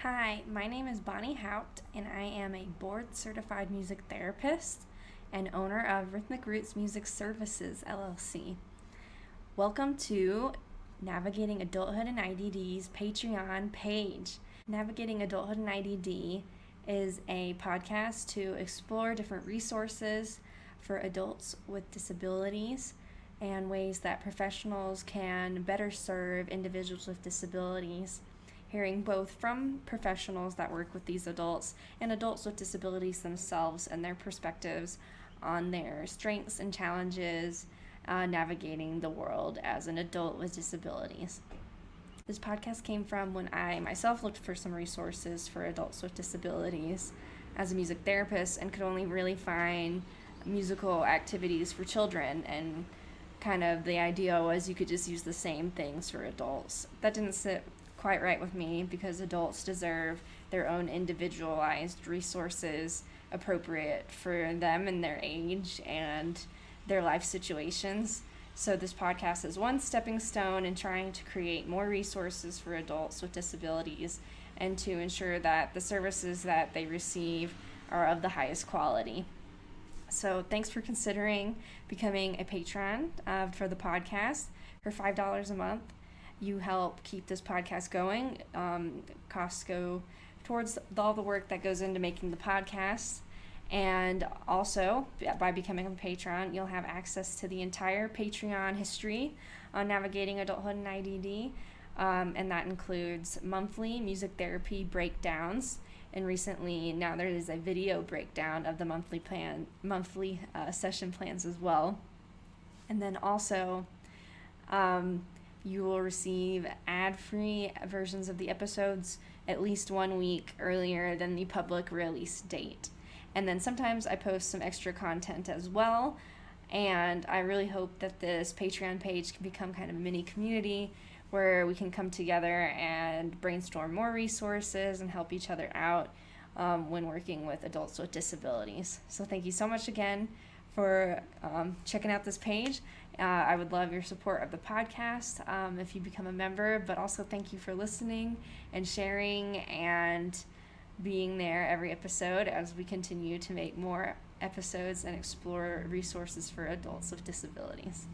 Hi, my name is Bonnie Haupt, and I am a board certified music therapist and owner of Rhythmic Roots Music Services, LLC. Welcome to Navigating Adulthood and IDD's Patreon page. Navigating Adulthood and IDD is a podcast to explore different resources for adults with disabilities and ways that professionals can better serve individuals with disabilities, hearing both from professionals that work with these adults and adults with disabilities themselves and their perspectives on their strengths and challenges navigating the world as an adult with disabilities. This podcast came from when I myself looked for some resources for adults with disabilities as a music therapist and could only really find musical activities for children, and kind of the idea was you could just use the same things for adults. That didn't sit quite right with me because adults deserve their own individualized resources appropriate for them and their age and their life situations. So this podcast is one stepping stone in trying to create more resources for adults with disabilities and to ensure that the services that they receive are of the highest quality. So thanks for considering becoming a patron for the podcast. For $5 a month, you help keep this podcast going. Costs go towards all the work that goes into making the podcast. And also, by becoming a patron, you'll have access to the entire Patreon history on navigating adulthood and IDD. And that includes monthly music therapy breakdowns. And recently, now there is a video breakdown of the monthly session plans as well. And then also, you will receive ad-free versions of the episodes at least 1 week earlier than the public release date. And then sometimes I post some extra content as well. And I really hope that this Patreon page can become kind of a mini community where we can come together and brainstorm more resources and help each other out when working with adults with disabilities. So thank you so much again for checking out this page. I would love your support of the podcast if you become a member, but also thank you for listening and sharing and being there every episode as we continue to make more episodes and explore resources for adults with disabilities.